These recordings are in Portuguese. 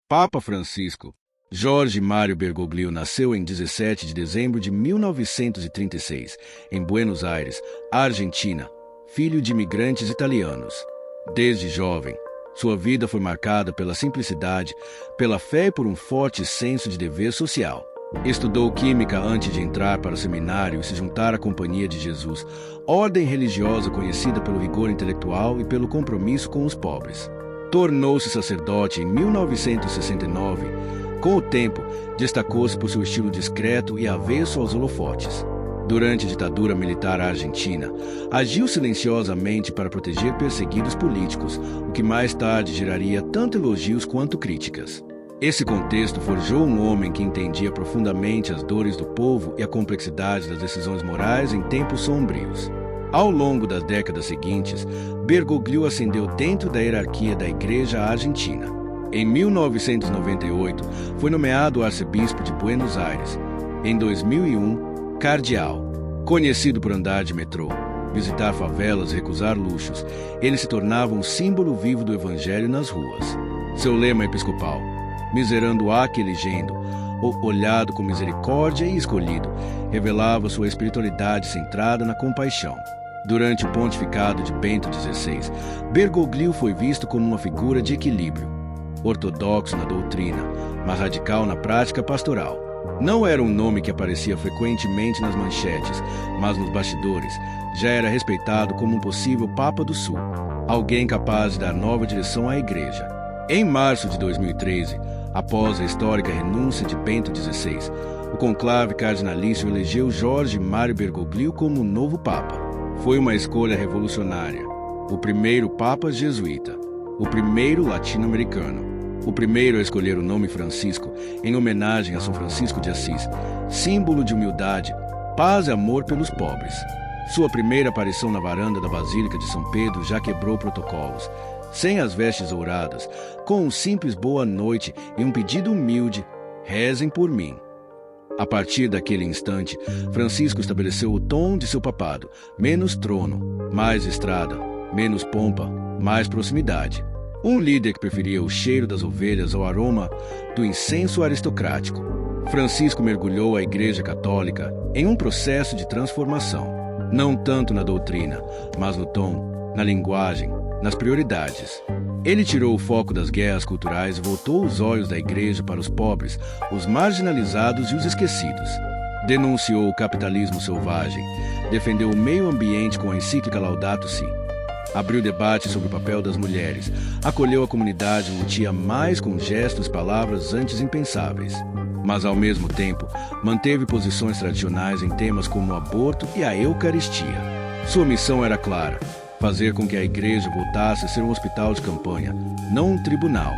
Papa Francisco Jorge Mário Bergoglio nasceu em 17 de dezembro de 1936, em Buenos Aires, Argentina, filho de imigrantes italianos. Desde jovem, sua vida foi marcada pela simplicidade, pela fé e por um forte senso de dever social. Estudou química antes de entrar para o seminário e se juntar à Companhia de Jesus, ordem religiosa conhecida pelo rigor intelectual e pelo compromisso com os pobres. Tornou-se sacerdote em 1969. Com o tempo, destacou-se por seu estilo discreto e avesso aos holofotes. Durante a ditadura militar argentina, agiu silenciosamente para proteger perseguidos políticos, o que mais tarde geraria tanto elogios quanto críticas. Esse contexto forjou um homem que entendia profundamente as dores do povo e a complexidade das decisões morais em tempos sombrios. Ao longo das décadas seguintes, Bergoglio ascendeu dentro da hierarquia da Igreja Argentina. Em 1998, foi nomeado arcebispo de Buenos Aires. Em 2001, cardeal. Conhecido por andar de metrô, visitar favelas e recusar luxos, ele se tornava um símbolo vivo do Evangelho nas ruas. Seu lema episcopal, miserando ac eligendo, ou olhado com misericórdia e escolhido, revelava sua espiritualidade centrada na compaixão. Durante o pontificado de Bento XVI, Bergoglio foi visto como uma figura de equilíbrio, ortodoxo na doutrina, mas radical na prática pastoral. Não era um nome que aparecia frequentemente nas manchetes, mas nos bastidores já era respeitado como um possível Papa do Sul, alguém capaz de dar nova direção à Igreja. Em março de 2013, após a histórica renúncia de Bento XVI, o conclave cardinalício elegeu Jorge Mário Bergoglio como o novo Papa. Foi uma escolha revolucionária. O primeiro Papa jesuíta, o primeiro latino-americano, o primeiro a escolher o nome Francisco em homenagem a São Francisco de Assis, símbolo de humildade, paz e amor pelos pobres. Sua primeira aparição na varanda da Basílica de São Pedro já quebrou protocolos. Sem as vestes douradas, com um simples boa noite e um pedido humilde, rezem por mim. A partir daquele instante, Francisco estabeleceu o tom de seu papado: menos trono, mais estrada, menos pompa, mais proximidade. Um líder que preferia o cheiro das ovelhas ao aroma do incenso aristocrático. Francisco mergulhou a Igreja Católica em um processo de transformação, não tanto na doutrina, mas no tom, na linguagem, nas prioridades. Ele tirou o foco das guerras culturais e voltou os olhos da Igreja para os pobres, os marginalizados e os esquecidos. Denunciou o capitalismo selvagem, defendeu o meio ambiente com a encíclica Laudato Si. Abriu debate sobre o papel das mulheres, acolheu a comunidade lutia mais com gestos e palavras antes impensáveis. Mas, ao mesmo tempo, manteve posições tradicionais em temas como o aborto e a Eucaristia. Sua missão era clara: fazer com que a Igreja voltasse a ser um hospital de campanha, não um tribunal.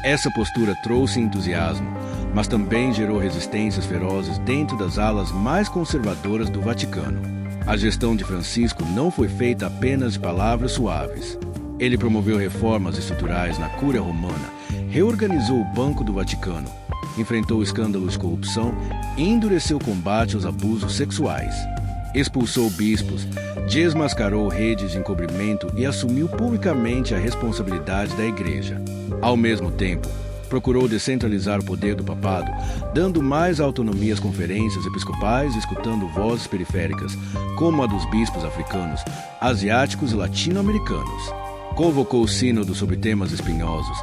Essa postura trouxe entusiasmo, mas também gerou resistências ferozes dentro das alas mais conservadoras do Vaticano. A gestão de Francisco não foi feita apenas de palavras suaves. Ele promoveu reformas estruturais na Cúria Romana, reorganizou o Banco do Vaticano, enfrentou escândalos de corrupção e endureceu o combate aos abusos sexuais. Expulsou bispos, desmascarou redes de encobrimento e assumiu publicamente a responsabilidade da Igreja. Ao mesmo tempo, procurou descentralizar o poder do papado, dando mais autonomia às conferências episcopais e escutando vozes periféricas, como a dos bispos africanos, asiáticos e latino-americanos. Convocou o sínodo sobre temas espinhosos,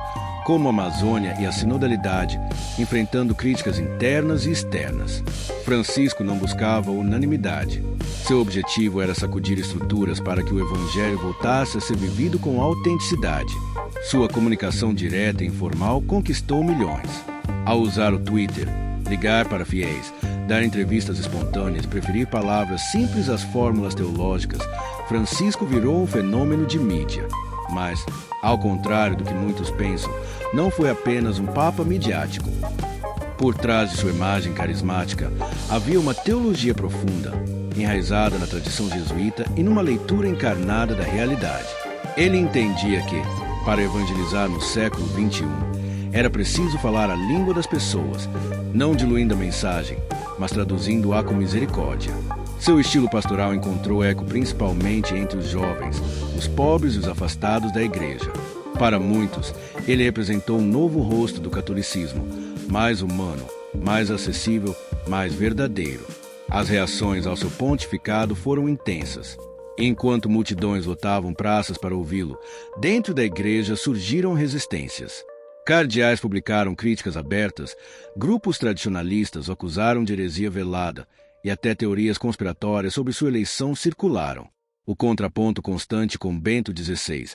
como a Amazônia e a sinodalidade, enfrentando críticas internas e externas. Francisco não buscava unanimidade. Seu objetivo era sacudir estruturas para que o Evangelho voltasse a ser vivido com autenticidade. Sua comunicação direta e informal conquistou milhões. Ao usar o Twitter, ligar para fiéis, dar entrevistas espontâneas, preferir palavras simples às fórmulas teológicas, Francisco virou um fenômeno de mídia. Mas, ao contrário do que muitos pensam, não foi apenas um papa midiático. Por trás de sua imagem carismática, havia uma teologia profunda, enraizada na tradição jesuíta e numa leitura encarnada da realidade. Ele entendia que, para evangelizar no século XXI, era preciso falar a língua das pessoas, não diluindo a mensagem, mas traduzindo-a com misericórdia. Seu estilo pastoral encontrou eco principalmente entre os jovens, os pobres e os afastados da Igreja. Para muitos, Ele representou um novo rosto do catolicismo, mais humano, mais acessível, mais verdadeiro. As reações ao seu pontificado foram intensas. Enquanto multidões lotavam praças para ouvi-lo, dentro da igreja surgiram resistências. Cardeais publicaram críticas abertas, grupos tradicionalistas o acusaram de heresia velada e até teorias conspiratórias sobre sua eleição circularam. O contraponto constante com Bento XVI,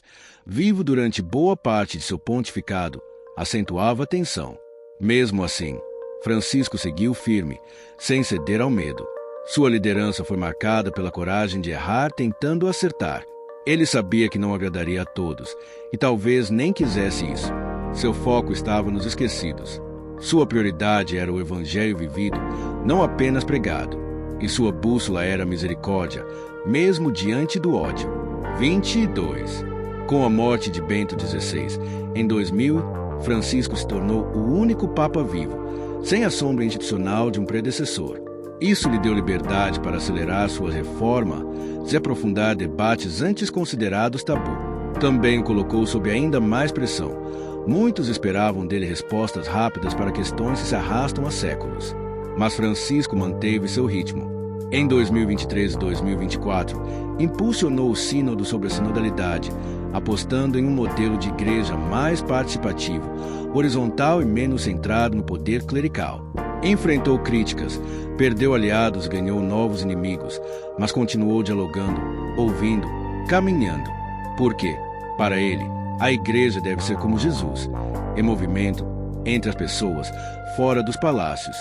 vivo durante boa parte de seu pontificado, acentuava a tensão. Mesmo assim, Francisco seguiu firme, sem ceder ao medo. Sua liderança foi marcada pela coragem de errar tentando acertar. Ele sabia que não agradaria a todos, e talvez nem quisesse isso. Seu foco estava nos esquecidos. Sua prioridade era o evangelho vivido, não apenas pregado. E sua bússola era a misericórdia, mesmo diante do ódio. 22. Com a morte de Bento XVI, em 2000, Francisco se tornou o único Papa vivo, sem a sombra institucional de um predecessor. Isso lhe deu liberdade para acelerar sua reforma, se aprofundar debates antes considerados tabu. Também o colocou sob ainda mais pressão. Muitos esperavam dele respostas rápidas para questões que se arrastam há séculos. Mas Francisco manteve seu ritmo. Em 2023 e 2024, impulsionou o sínodo sobre a sinodalidade, apostando em um modelo de igreja mais participativo, horizontal e menos centrado no poder clerical. Enfrentou críticas, perdeu aliados e ganhou novos inimigos, mas continuou dialogando, ouvindo, caminhando. Por quê? Para ele, a igreja deve ser como Jesus, em movimento, entre as pessoas, fora dos palácios.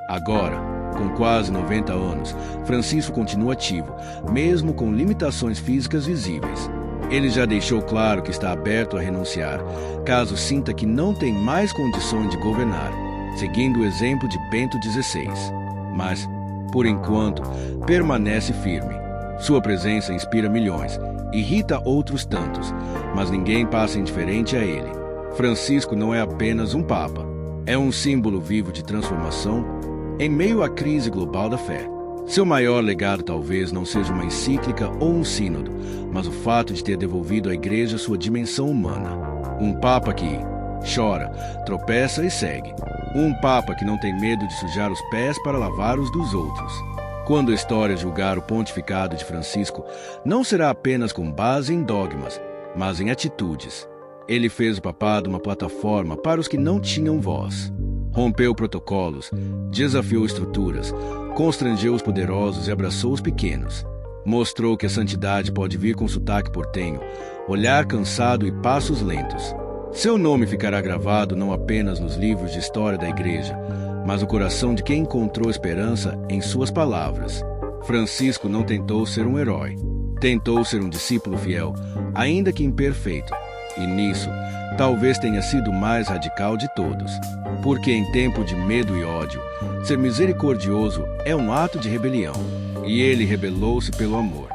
Agora, com quase 90 anos, Francisco continua ativo, mesmo com limitações físicas visíveis. Ele já deixou claro que está aberto a renunciar, caso sinta que não tem mais condições de governar, seguindo o exemplo de Bento XVI. Mas, por enquanto, permanece firme. Sua presença inspira milhões, irrita outros tantos, mas ninguém passa indiferente a ele. Francisco não é apenas um papa, é um símbolo vivo de transformação em meio à crise global da fé. Seu maior legado talvez não seja uma encíclica ou um sínodo, mas o fato de ter devolvido à igreja sua dimensão humana. Um papa que chora, tropeça e segue. Um papa que não tem medo de sujar os pés para lavar os dos outros. Quando a história julgar o pontificado de Francisco, não será apenas com base em dogmas, mas em atitudes. Ele fez o papado uma plataforma para os que não tinham voz. Rompeu protocolos, desafiou estruturas, constrangeu os poderosos e abraçou os pequenos. Mostrou que a santidade pode vir com sotaque portenho, olhar cansado e passos lentos. Seu nome ficará gravado não apenas nos livros de história da igreja, mas no coração de quem encontrou esperança em suas palavras. Francisco não tentou ser um herói. Tentou ser um discípulo fiel, ainda que imperfeito. E nisso, talvez tenha sido o mais radical de todos. Porque em tempo de medo e ódio, ser misericordioso é um ato de rebelião. E ele rebelou-se pelo amor.